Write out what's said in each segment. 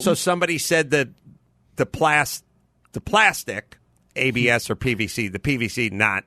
So somebody said that the plastic, ABS or PVC, the PVC not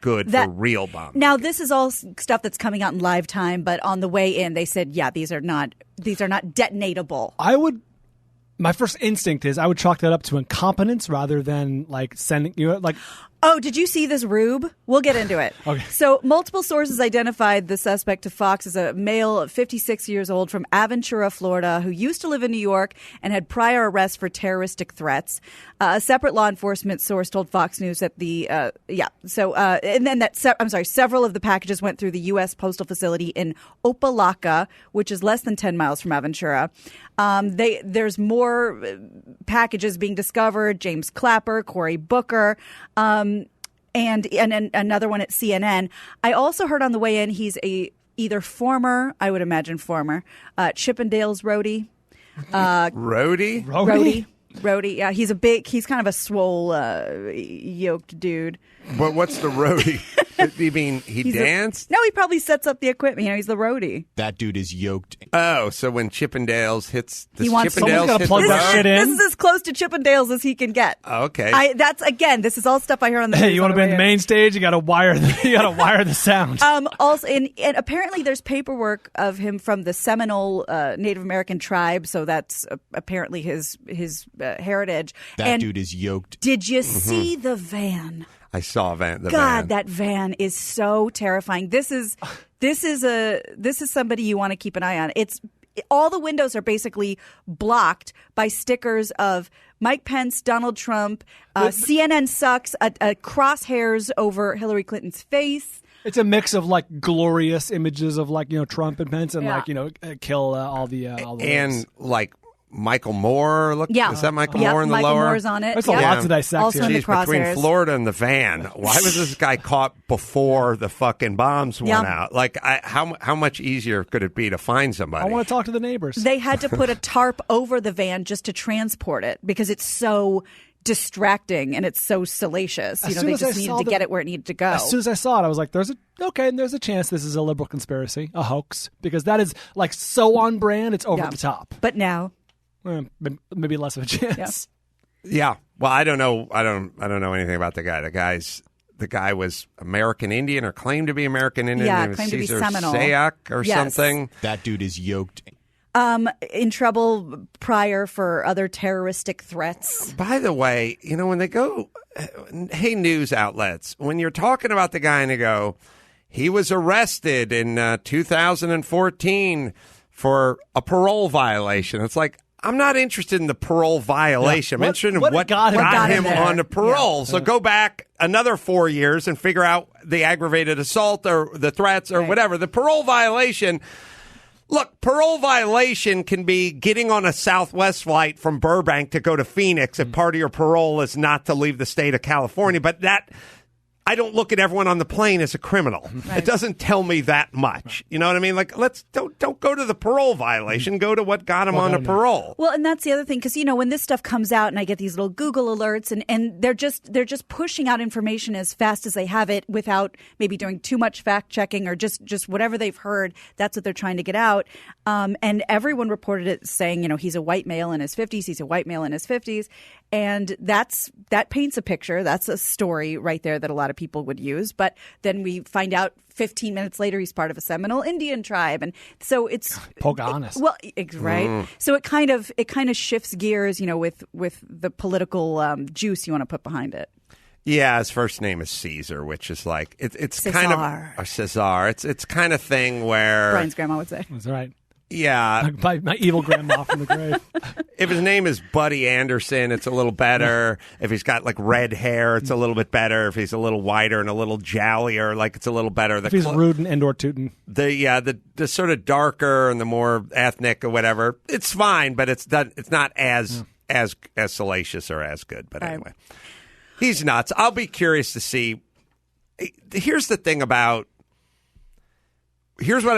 good for real bombs. Now, this is all stuff that's coming out in live time, but on the way in, they said, yeah, these are not detonatable. My first instinct is I would chalk that up to incompetence rather than sending Oh, did you see this rube? We'll get into it. Okay. So multiple sources identified the suspect to Fox as a male of 56 years old from Aventura, Florida, who used to live in New York and had prior arrests for terroristic threats. A separate law enforcement source told Fox News that several of the packages went through the U.S. postal facility in Opelika, which is less than 10 miles from Aventura. There's more packages being discovered. James Clapper, Cory Booker, and another one at CNN. I also heard on the way in he's either former Chippendales roadie. Roadie. Yeah, he's kind of a swole, yoked dude. But what's the roadie? You mean he danced? No, he probably sets up the equipment. He's the roadie. That dude is yoked. Oh, so when Chippendales hits the someone's got to plug that shit in. This is as close to Chippendales as he can get. Oh, okay. This is all stuff I heard on the Hey, you want to be on the main stage? You got to wire the sound. Also, and apparently there's paperwork of him from the Seminole Native American tribe, so that's apparently his heritage. That dude is yoked. Did you see the van? I saw the van. God, that van is so terrifying. This is somebody you want to keep an eye on. All the windows are basically blocked by stickers of Mike Pence, Donald Trump, CNN sucks, crosshairs over Hillary Clinton's face. It's a mix of glorious images of Trump and Pence and kill all the and Michael Moore. Look, yeah. Is that Michael Moore in the Michael lower? Moore's on it. That's a lot to dissect. Also in the crosshairs. Between Florida and the van. Why was this guy caught before the fucking bombs went out? How much easier could it be to find somebody? I want to talk to the neighbors. They had to put a tarp over the van just to transport it because it's so distracting and it's so salacious. They just needed to get it where it needed to go. As soon as I saw it, I was like, there's a chance this is a liberal conspiracy, a hoax, because that is so on brand, it's over the top. But now maybe less of a chance. Yeah. Well, I don't know. I don't know anything about the guy. The guy was American Indian or claimed to be American Indian. Yeah, claimed to be Seminole. Sayak or something. That dude is yoked. In trouble prior for other terroristic threats. By the way, when they go, hey, news outlets, when you're talking about the guy and they go, he was arrested in 2014 for a parole violation. It's like, I'm not interested in the parole violation. I'm interested in what got him on the parole. Yeah. So go back another 4 years and figure out the aggravated assault or the threats or whatever. The parole violation. Look, parole violation can be getting on a Southwest flight from Burbank to go to Phoenix if part of your parole is not to leave the state of California. But I don't look at everyone on the plane as a criminal. Right. It doesn't tell me that much. You know what I mean? Don't go to the parole violation. Go to what got him on the parole. Well, and that's the other thing, because when this stuff comes out and I get these little Google alerts and they're just pushing out information as fast as they have it without maybe doing too much fact checking or just whatever they've heard. That's what they're trying to get out. And everyone reported it saying, he's a white male in his 50s. He's a white male in his 50s. And that paints a picture. That's a story right there that a lot of people would use. But then we find out 15 minutes later he's part of a Seminole Indian tribe, and so it's Pocahontas. Right. So it kind of shifts gears, with the political juice you want to put behind it. Yeah, his first name is Caesar, which is it's kind of Cesar. It's kind of thing where Brian's grandma would say. That's right. Yeah. My evil grandma from the grave. If his name is Buddy Anderson, it's a little better. If he's got red hair, it's a little bit better. If he's a little whiter and a little jowlier, it's a little better. If he's rude and or tootin'. The sort of darker and the more ethnic or whatever, it's fine, but it's not as salacious or as good. But anyway, he's nuts. I'll be curious to see. Here's what I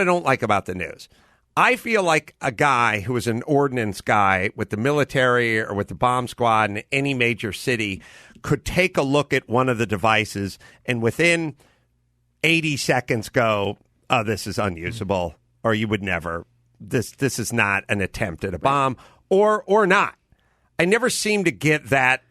don't like about the news. I feel like a guy who is an ordnance guy with the military or with the bomb squad in any major city could take a look at one of the devices and within 80 seconds go, oh, this is unusable, or you would never. This is not an attempt at a bomb, or not. I never seem to get that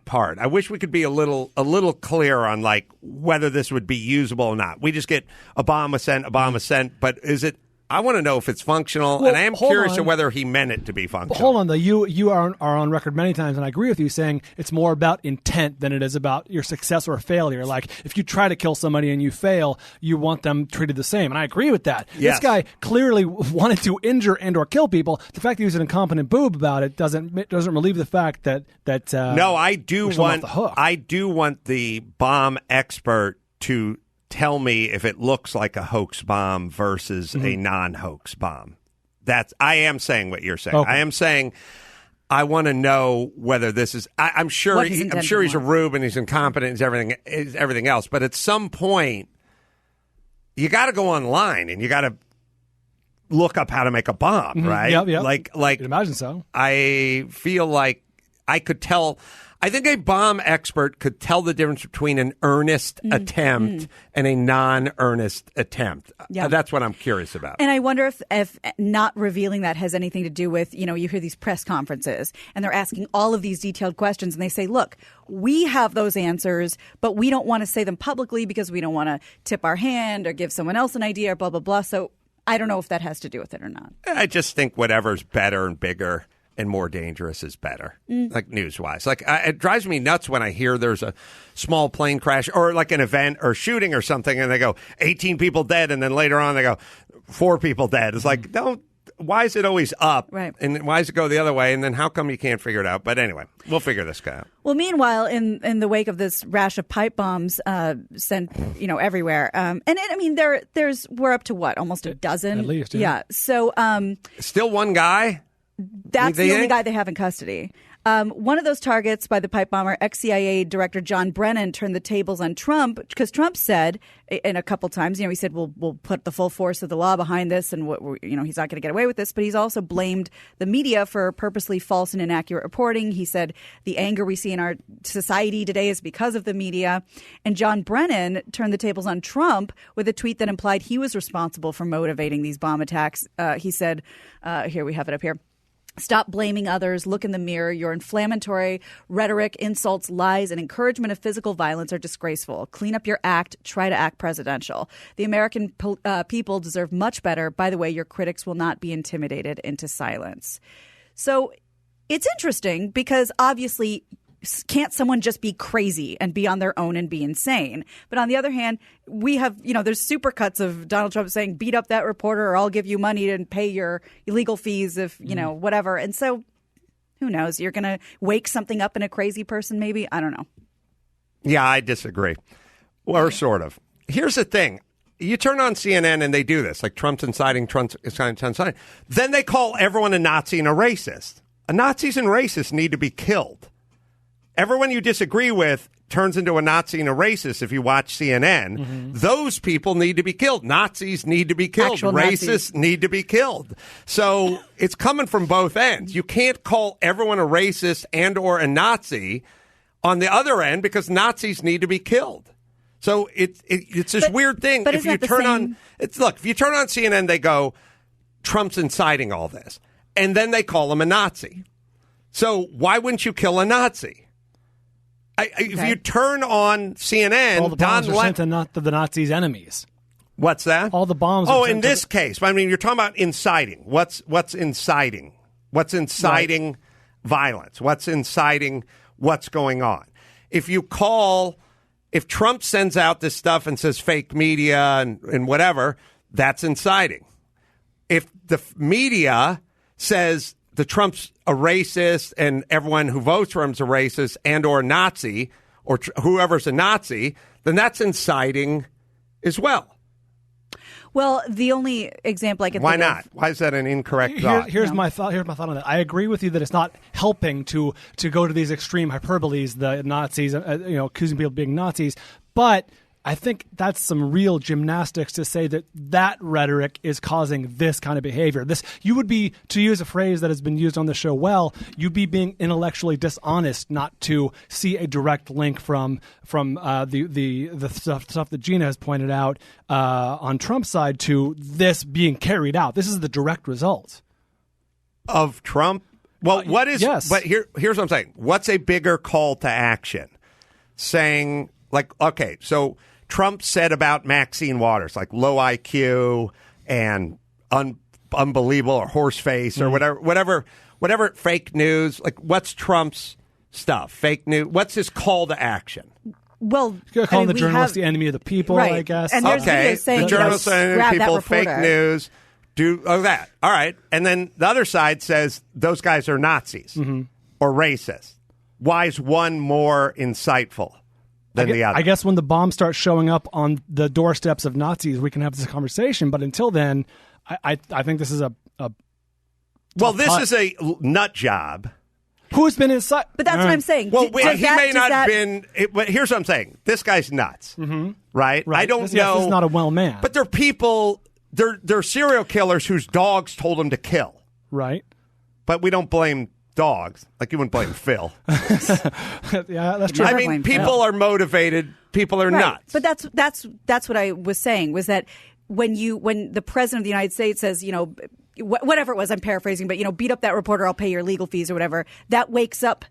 part. I wish we could be a little clearer on like whether this would be usable or not. We just get Obama sent, but is it? I want to know if it's functional, and I am curious of whether he meant it to be functional. Hold on, though. You are on record many times, and I agree with you, saying it's more about intent than it is about your success or failure. Like, if you try to kill somebody and you fail, you want them treated the same, and I agree with that. Yes. This guy clearly wanted to injure and or kill people. The fact that he was an incompetent boob about it doesn't relieve the fact that no, I do want the bomb expert to tell me if it looks like a hoax bomb versus a non-hoax bomb. I am saying what you're saying. Okay. I am saying I want to know whether this is. I'm sure he's a rube and he's incompetent. He's everything else. But at some point, you got to go online and you got to look up how to make a bomb, right? Yep. Like I'd imagine so. I feel like I could tell. I think a bomb expert could tell the difference between an earnest attempt and a non-earnest attempt. Yeah. That's what I'm curious about. And I wonder if not revealing that has anything to do with, you hear these press conferences and they're asking all of these detailed questions and they say, look, we have those answers, but we don't want to say them publicly because we don't want to tip our hand or give someone else an idea or blah, blah, blah. So I don't know if that has to do with it or not. I just think whatever's better and bigger and more dangerous is better, like news-wise. Like, it drives me nuts when I hear there's a small plane crash or like an event or shooting or something, and they go, 18 people dead, and then later on they go, 4 people dead. It's like, why is it always up? Right. And why does it go the other way? And then how come you can't figure it out? But anyway, we'll figure this guy out. Well, meanwhile, in the wake of this rash of pipe bombs sent, everywhere, and we're up to what, almost a dozen? At least, yeah. So still one guy? That's the only guy they have in custody. One of those targets by the pipe bomber, ex-CIA Director John Brennan, turned the tables on Trump because Trump said in a couple times, he said, we'll put the full force of the law behind this and he's not going to get away with this. But he's also blamed the media for purposely false and inaccurate reporting. He said the anger we see in our society today is because of the media. And John Brennan turned the tables on Trump with a tweet that implied he was responsible for motivating these bomb attacks. He said, here we have it up here. Stop blaming others. Look in the mirror. Your inflammatory rhetoric, insults, lies, and encouragement of physical violence are disgraceful. Clean up your act. Try to act presidential. The American people deserve much better. By the way, your critics will not be intimidated into silence. So it's interesting because obviously can't someone just be crazy and be on their own and be insane? But on the other hand, we have, there's supercuts of Donald Trump saying, beat up that reporter or I'll give you money and pay your illegal fees if, whatever. And so who knows? You're going to wake something up in a crazy person, maybe? I don't know. Yeah, I disagree. Or sort of. Here's the thing. You turn on CNN and they do this, like Trump's inciting. Then they call everyone a Nazi and a racist. Nazis and racists need to be killed. Everyone you disagree with turns into a Nazi and a racist if you watch CNN. Those people need to be killed. Nazis need to be killed. Actual Racists Nazis need to be killed. So it's coming from both ends. You can't call everyone a racist and or a Nazi on the other end because Nazis need to be killed. So it's this weird thing. But if you turn on CNN, they go, Trump's inciting all this. And then they call him a Nazi. So why wouldn't you kill a Nazi? If you turn on CNN, all the bombs are sent to the Nazis' enemies. What's that? All the bombs. In this case, you're talking about inciting. What's inciting? What's inciting violence? What's inciting what's going on? If Trump sends out this stuff and says fake media and whatever, that's inciting. If the media says the Trump's a racist and everyone who votes for him is a racist and or a Nazi or whoever's a Nazi, then that's inciting as well. Well, the only example I can think of. Why not? Why is that an incorrect thought? Here's my thought on that. I agree with you that it's not helping to go to these extreme hyperboles, the Nazis, accusing people of being Nazis, but I think that's some real gymnastics to say that rhetoric is causing this kind of behavior. You would be, to use a phrase that has been used on the show you'd be being intellectually dishonest not to see a direct link from the stuff that Gina has pointed out on Trump's side to this being carried out. This is the direct result of Trump Well, what is? yes. But here's what I'm saying. What's a bigger call to action? Saying like, okay, so Trump said about Maxine Waters, like low IQ and unbelievable or horse face or whatever fake news. Like, what's Trump's stuff? Fake news. What's his call to action? Well, calling the journalist the enemy of the people, right. I guess. And there's videos saying, the journalists are the enemy of the people, fake news. That. All right. And then the other side says those guys are Nazis or racist. Why is one more insightful than the other? I guess when the bombs start showing up on the doorsteps of Nazis, we can have this conversation. But until then, I think this is a this is a nut job. Who's been inside? But that's what I'm saying. Well, he may not have been. But here's what I'm saying. This guy's nuts, right? I don't know. This is not a well man. But they're people. They're serial killers whose dogs told them to kill. Right. But we don't blame dogs. Like you wouldn't blame Phil. Yeah, that's true. I mean, people are motivated. People are nuts. But that's what I was saying was that when the president of the United States says, whatever it was, I'm paraphrasing, but beat up that reporter, I'll pay your legal fees or whatever, that wakes up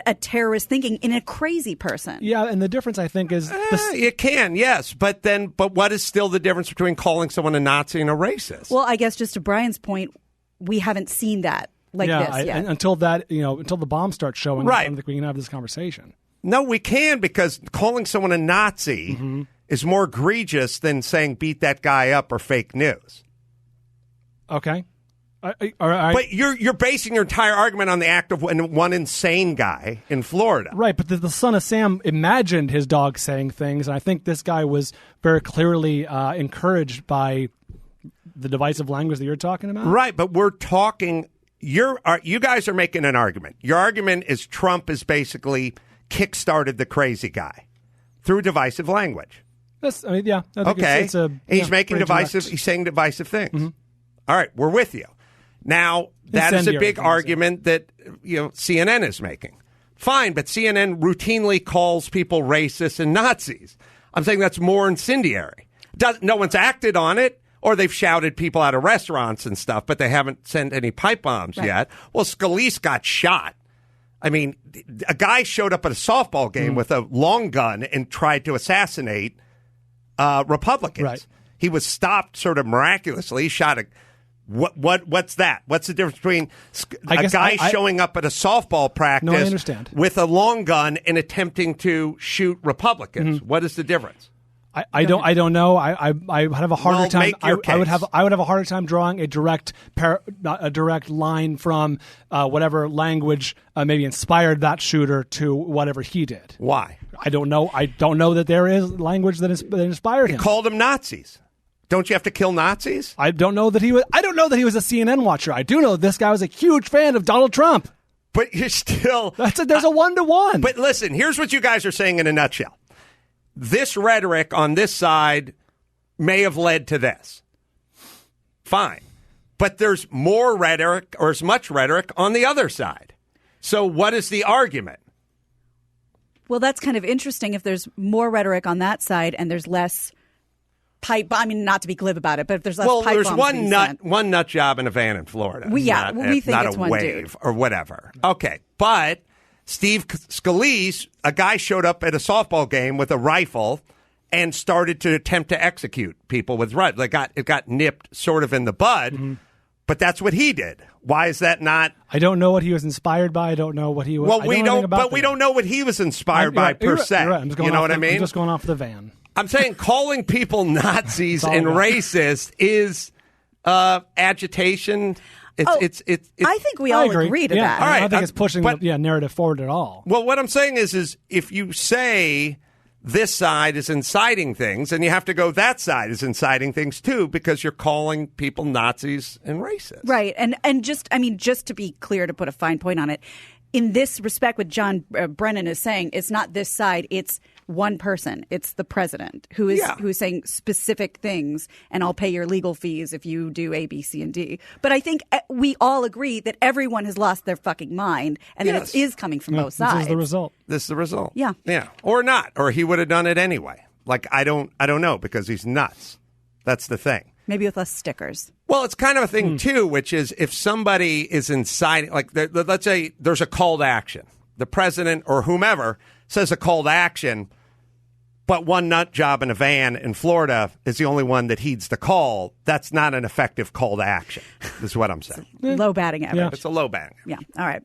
a terrorist thinking in a crazy person. Yeah, and the difference I think is it can, yes, but what is still the difference between calling someone a Nazi and a racist? Well, I guess just to Brian's point, we haven't seen that this yet. Until the bombs start showing, right. I don't think we can have this conversation. No, we can, because calling someone a Nazi is more egregious than saying beat that guy up or fake news. Okay. All right. But you're basing your entire argument on the act of one insane guy in Florida. Right, but the son of Sam imagined his dog saying things, and I think this guy was very clearly encouraged by the divisive language that you're talking about. Right, but we're talking... You guys are making an argument. Your argument is Trump has basically kickstarted the crazy guy through divisive language. Yeah. I think okay. He's making divisive... direct. He's saying divisive things. All right, we're with you. Now, that is a big argument that CNN is making. Fine, but CNN routinely calls people racist and Nazis. I'm saying that's more incendiary. No one's acted on it, or they've shouted people out of restaurants and stuff, but they haven't sent any pipe bombs yet. Well, Scalise got shot. I mean, a guy showed up at a softball game with a long gun and tried to assassinate Republicans. Right. He was stopped sort of miraculously. He shot a... What's that? What's the difference between a guy showing up at a softball practice with a long gun and attempting to shoot Republicans? What is the difference? I don't know. I would have a harder time. I would have a harder time drawing a direct line from whatever language maybe inspired that shooter to whatever he did. Why? I don't know. I don't know that there is language that inspired him. He called them Nazis. Don't you have to kill Nazis? I don't know that he was. I don't know that he was a CNN watcher. I do know that this guy was a huge fan of Donald Trump. But you're still. There's a 1-to-1. But listen, here's what you guys are saying in a nutshell. This rhetoric on this side may have led to this. Fine. But there's more rhetoric or as much rhetoric on the other side. So what is the argument? Well, that's kind of interesting if there's more rhetoric on that side and there's less pipe. I mean, not to be glib about it, but if there's less pipe bombs. Well, there's one nut job in a van in Florida. We think not it's a one wave dude. or whatever. Okay, but Steve Scalise, a guy showed up at a softball game with a rifle and started to attempt to execute people with rifles. It got nipped sort of in the bud, but that's what he did. Why is that not? I don't know what he was inspired by. I don't know what he was. Well, we don't know what he was inspired by per se. You're right. You know what I mean? I'm just going off the van. I'm saying calling people Nazis and racist is agitation. I think we all agree to that. All right, I don't think it's pushing the narrative forward at all. Well, what I'm saying is if you say this side is inciting things, and you have to go that side is inciting things too, because you're calling people Nazis and racist. Right. And just to be clear, to put a fine point on it, in this respect, what John Brennan is saying, it's not this side, it's one person. It's the president who is saying specific things, and I'll pay your legal fees if you do A, B, C, and D. But I think we all agree that everyone has lost their fucking mind, and that it is coming from both sides. This is the result. This is the result. Yeah. Yeah. Or not. Or he would have done it anyway. Like, I don't know, because he's nuts. That's the thing. Maybe with less stickers. Well, it's kind of a thing, too, which is if somebody is inciting, like let's say there's a call to action. The president or whomever says a call to action, but one nut job in a van in Florida is the only one that heeds the call. That's not an effective call to action, is what I'm saying. Low batting average. Yeah. It's a low bang. Yeah. All right.